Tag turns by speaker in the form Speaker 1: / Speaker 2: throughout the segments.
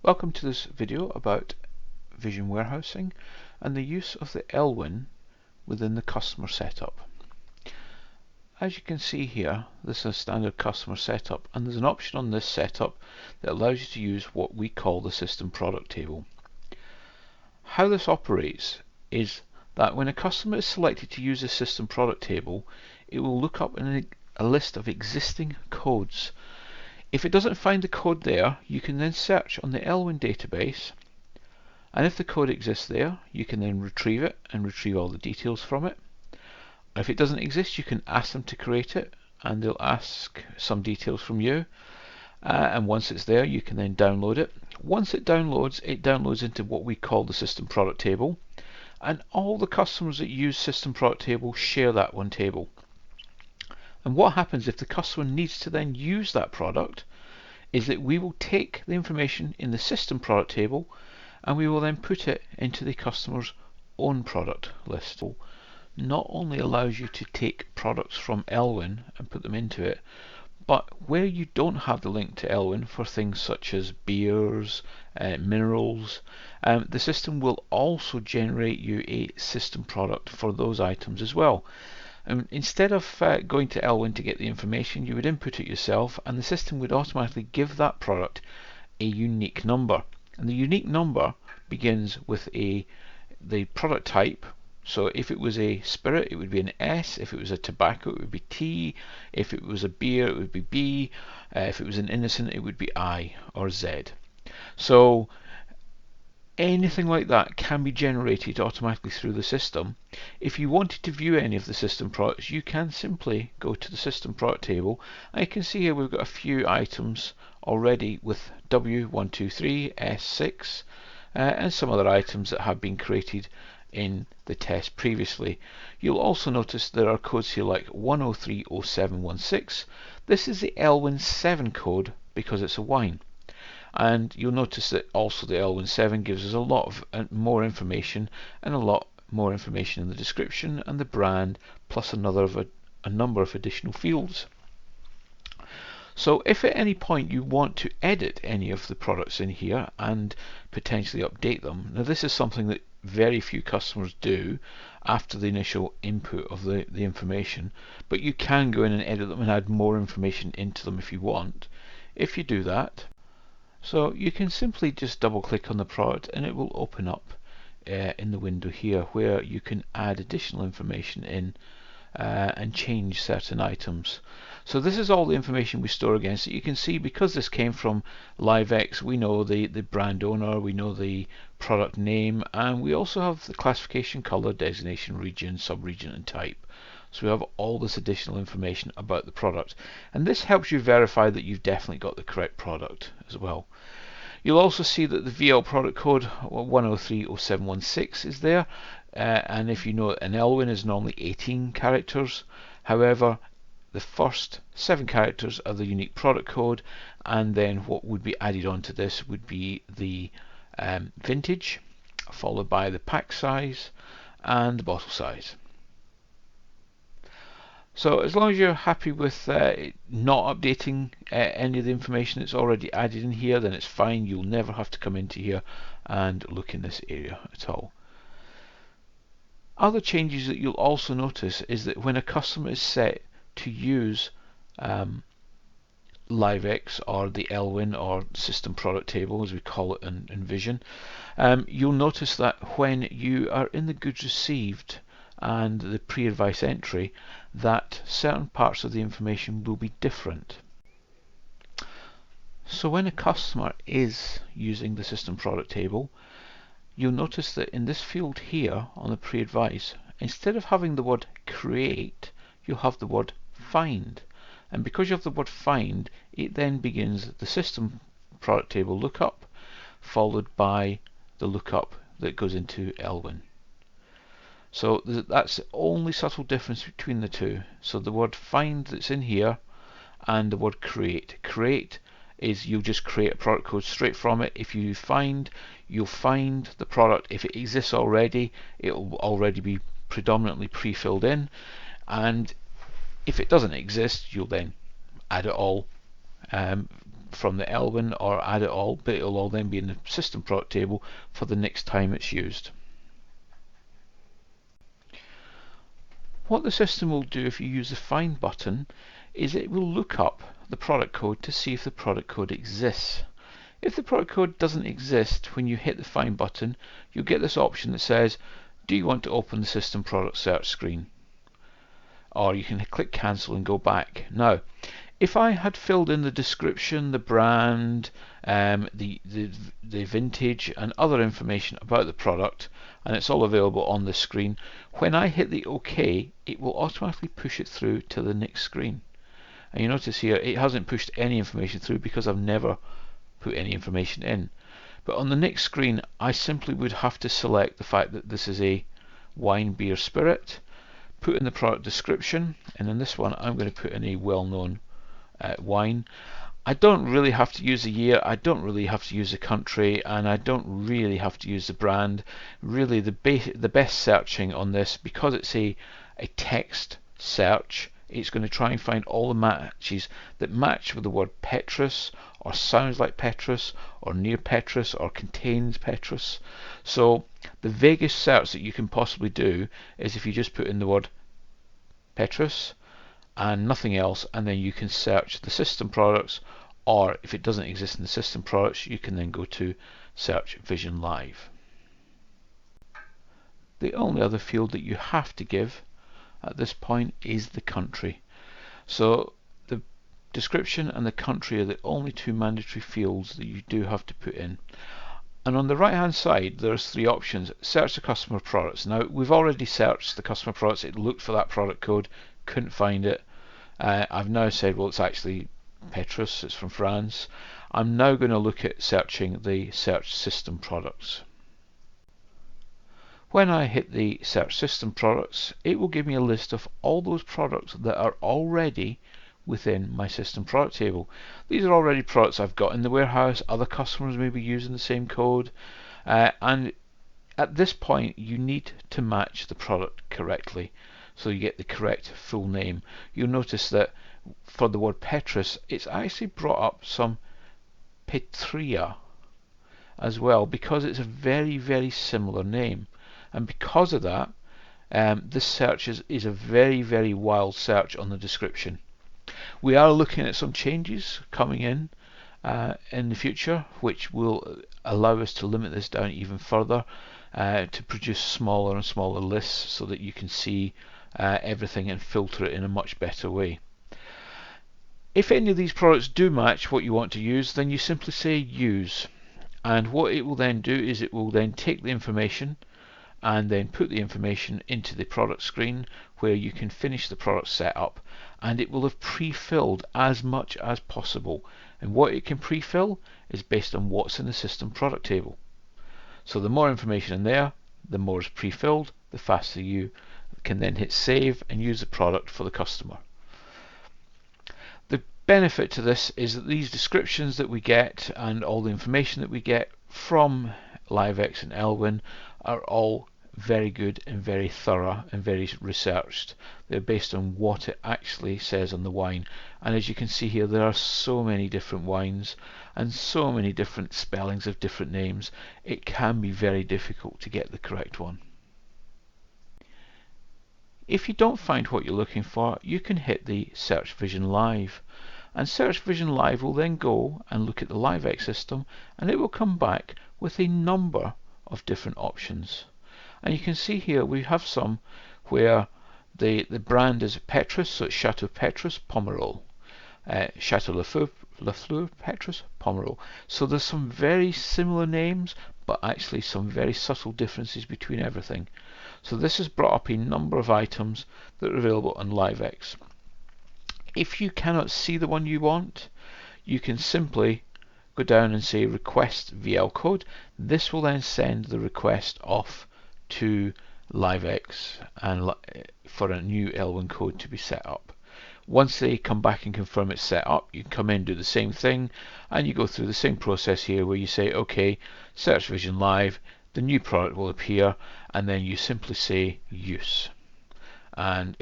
Speaker 1: Welcome to this video about vision warehousing and the use of the LWIN within the customer setup. As you can see here, this is a standard customer setup, and there's an option on this setup that allows you to use what we call the system product table. How this operates is that when a customer is selected to use the system product table, it will look up in a list of existing codes. If it doesn't find the code there, you can then search on the LWIN database, and if the code exists there, you can then retrieve it and retrieve all the details from it. If it doesn't exist, you can ask them to create it, and they'll ask some details from you, and once it's there, you can then download it. Once it downloads into what we call the system product table, and all the customers that use system product table share that one table. And what happens if the customer needs to then use that product is that we will take the information in the system product table and we will then put it into the customer's own product list. So not only allows you to take products from LWIN and put them into it, but where you don't have the link to LWIN for things such as beers, minerals, the system will also generate you a system product for those items as well. Instead of going to LWIN to get the information, you would input it yourself, and the system would automatically give that product a unique number. And the unique number begins with the product type. So if it was a spirit, it would be an S. If it was a tobacco, it would be T. If it was a beer, it would be B. If it was an innocent, it would be I or Z. So anything like that can be generated automatically through the system. If you wanted to view any of the system products, you can simply go to the system product table, and you can see here we've got a few items already with W123, S6, and some other items that have been created in the test previously. You'll also notice there are codes here like 1030716. This is the LWINS 7 code because it's a wine. And you'll notice that also the LWINS 7 gives us a lot of more information, and a lot more information in the description and the brand, plus a number of additional fields. So if at any point you want to edit any of the products in here and potentially update them, now this is something that very few customers do after the initial input of the information, but you can go in and edit them and add more information into them if you want. If you do that, so you can simply just double click on the product and it will open up in the window here where you can add additional information in and change certain items. So this is all the information we store against it. You can see because this came from LiveX, we know the brand owner, we know the product name, and we also have the classification, color, designation, region, subregion and type. So we have all this additional information about the product, and this helps you verify that you've definitely got the correct product as well. You'll also see that the VL product code 1030716 is there, and if you know, an LWIN is normally 18 characters. However, the first 7 characters are the unique product code, and then what would be added onto this would be the vintage, followed by the pack size and the bottle size. So as long as you're happy with not updating any of the information that's already added in here, then it's fine. You'll never have to come into here and look in this area at all. Other changes that you'll also notice is that when a customer is set to use LiveX or the LWIN or system product table as we call it in Vision, you'll notice that when you are in the goods received and the pre-advice entry, that certain parts of the information will be different. So when a customer is using the system product table, you'll notice that in this field here on the pre-advice, instead of having the word create, you'll have the word find. And because you have the word find, it then begins the system product table lookup, followed by the lookup that goes into LWIN. So that's the only subtle difference between the two. So the word find that's in here and the word create. Create is you'll just create a product code straight from it. If you find, you'll find the product. If it exists already, it will already be predominantly pre-filled in, and if it doesn't exist, you'll then add it all from the LWIN or add it all, but it will all then be in the system product table for the next time it's used. What the system will do if you use the find button is it will look up the product code to see if the product code exists. If the product code doesn't exist when you hit the find button, you'll get this option that says, do you want to open the system product search screen? Or you can click cancel and go back. Now, if I had filled in the description, the brand, the vintage and other information about the product, and it's all available on the screen, when I hit the OK, it will automatically push it through to the next screen. And you notice here it hasn't pushed any information through because I've never put any information in. But on the next screen I simply would have to select the fact that this is a wine, beer, spirit, put in the product description, and in this one I'm going to put in a well-known wine. I don't really have to use the year, I don't really have to use the country, and I don't really have to use the brand. Really the best searching on this, because it's a text search, it's going to try and find all the matches that match with the word Petrus, or sounds like Petrus, or near Petrus, or contains Petrus. So the vaguest search that you can possibly do is if you just put in the word Petrus and nothing else, and then you can search the system products, or if it doesn't exist in the system products, you can then go to search Vision Live. The only other field that you have to give at this point is the country. So the description and the country are the only two mandatory fields that you do have to put in. And on the right hand side there's three options. Search the customer products. Now we've already searched the customer products, it looked for that product code, couldn't find it. I've now said, well, it's actually Petrus, it's from France. I'm now going to look at searching the search system products. When I hit the search system products, it will give me a list of all those products that are already within my system product table. These are already products I've got in the warehouse, other customers may be using the same code, and at this point you need to match the product correctly so you get the correct full name. You'll notice that for the word Petrus, it's actually brought up some Petria as well, because it's a very, very similar name. And because of that, this search is a very, very wild search on the description. We are looking at some changes coming in the future, which will allow us to limit this down even further, to produce smaller and smaller lists so that you can see everything and filter it in a much better way. If any of these products do match what you want to use, then you simply say use, and what it will then do is it will then take the information and then put the information into the product screen where you can finish the product setup, and it will have pre-filled as much as possible, and what it can pre-fill is based on what's in the system product table. So the more information in there, the more is pre-filled, the faster you can then hit save and use the product for the customer. The benefit to this is that these descriptions that we get and all the information that we get from LiveX and LWIN are all very good and very thorough and very researched. They're based on what it actually says on the wine, and as you can see here there are so many different wines and so many different spellings of different names, it can be very difficult to get the correct one. If you don't find what you're looking for, you can hit the Search Vision Live, and Search Vision Live will then go and look at the LiveX system, and it will come back with a number of different options. And you can see here we have some where the brand is Petrus, so it's Chateau Petrus Pomerol, Chateau Lafleur Petrus Pomerol. So there's some very similar names, but actually some very subtle differences between everything. So this has brought up a number of items that are available on LiveX. If you cannot see the one you want, you can simply go down and say request VL code. This will then send the request off to LiveX and for a new LWIN code to be set up. Once they come back and confirm it's set up, you come in, do the same thing, and you go through the same process here where you say okay, Search Vision Live, the new product will appear, and then you simply say use, and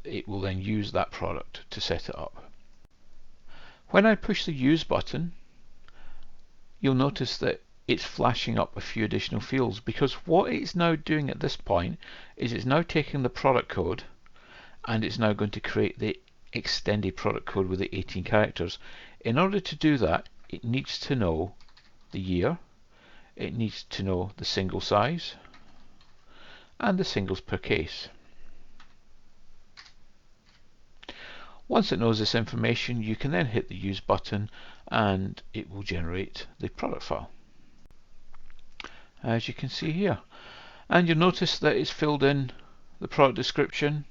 Speaker 1: it will then use that product to set it up. When I push the Use button, you'll notice that it's flashing up a few additional fields, because what it's now doing at this point is it's now taking the product code and it's now going to create the extended product code with the 18 characters. In order to do that, it needs to know the year, it needs to know the single size and the singles per case. Once it knows this information, you can then hit the Use button and it will generate the product file, as you can see here. And you'll notice that it's filled in the product description,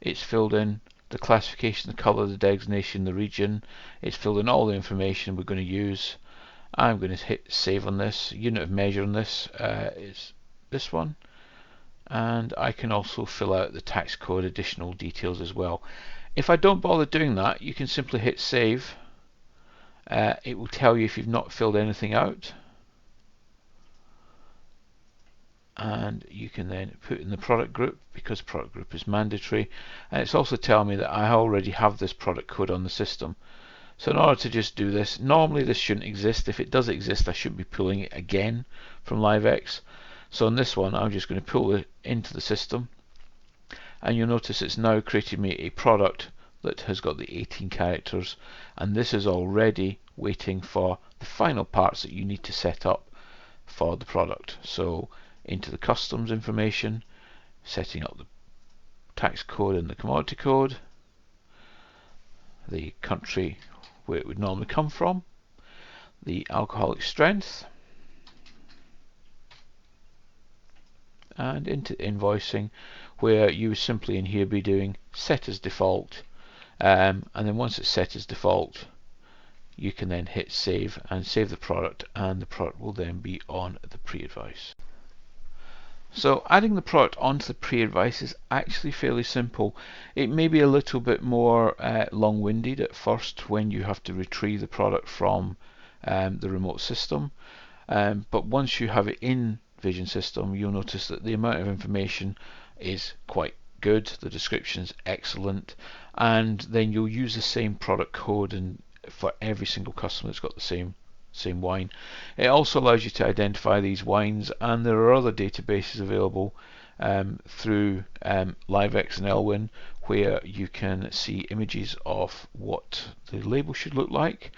Speaker 1: it's filled in the classification, the color, the designation, the region, it's filled in all the information we're going to use. I'm going to hit save on this. Unit of measure on this is this one, and I can also fill out the tax code additional details as well. If I don't bother doing that, you can simply hit save. It will tell you if you've not filled anything out, and you can then put in the product group, because product group is mandatory, and it's also telling me that I already have this product code on the system. So in order to just do this, normally this shouldn't exist. If it does exist, I shouldn't be pulling it again from LiveX. So on this one, I'm just going to pull it into the system, and you'll notice it's now created me a product that has got the 18 characters, and this is already waiting for the final parts that you need to set up for the product. So into the customs information, setting up the tax code and the commodity code, the country where it would normally come from, the alcoholic strength, and into invoicing, where you would simply in here be doing set as default, and then once it's set as default, you can then hit save and save the product, and the product will then be on the pre-advice. So adding the product onto the pre-advice is actually fairly simple. It may be a little bit more long-winded at first when you have to retrieve the product from the remote system, but once you have it in Vision System, you'll notice that the amount of information is quite good, the description's excellent, and then you'll use the same product code and for every single customer that's got the same wine. It also allows you to identify these wines, and there are other databases available through LiveX and LWIN, where you can see images of what the label should look like,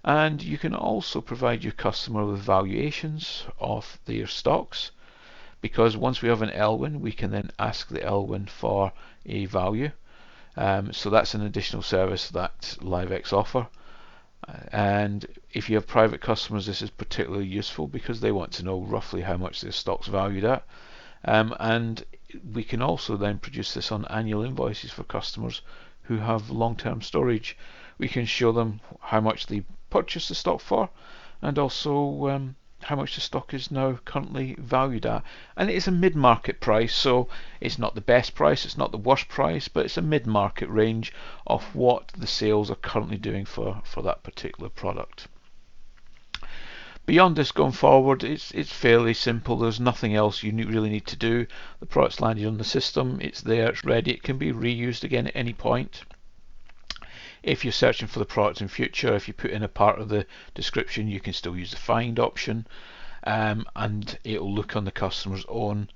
Speaker 1: and you can also provide your customer with valuations of their stocks, because once we have an LWIN, we can then ask the LWIN for a value. So that's an additional service that LiveX offer. And if you have private customers, this is particularly useful because they want to know roughly how much their stock's valued at. And we can also then produce this on annual invoices for customers who have long-term storage. We can show them how much they purchased the stock for, and also how much the stock is now currently valued at. And it is a mid-market price, so it's not the best price, it's not the worst price, but it's a mid-market range of what the sales are currently doing for that particular product. Beyond this, going forward, it's fairly simple. There's nothing else you really need to do. The product's landed on the system, it's there, it's ready, it can be reused again at any point. If you're searching for the product in future, if you put in a part of the description, you can still use the find option, and it will look on the customer's own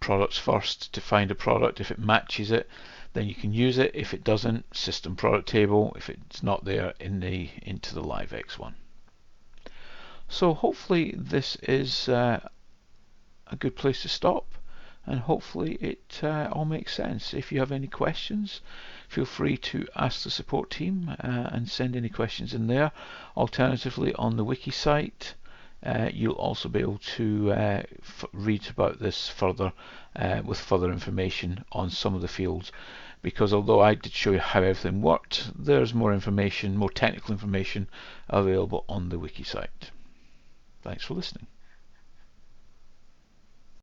Speaker 1: products first to find a product. If it matches it, then you can use it. If it doesn't, system product table. If it's not there, into the LiveX one. So hopefully this is a good place to stop, and hopefully it all makes sense. If you have any questions, feel free to ask the support team and send any questions in there. Alternatively, on the wiki site, you'll also be able to read about this further with further information on some of the fields, because although I did show you how everything worked, there's more information, more technical information available on the wiki site. Thanks for listening.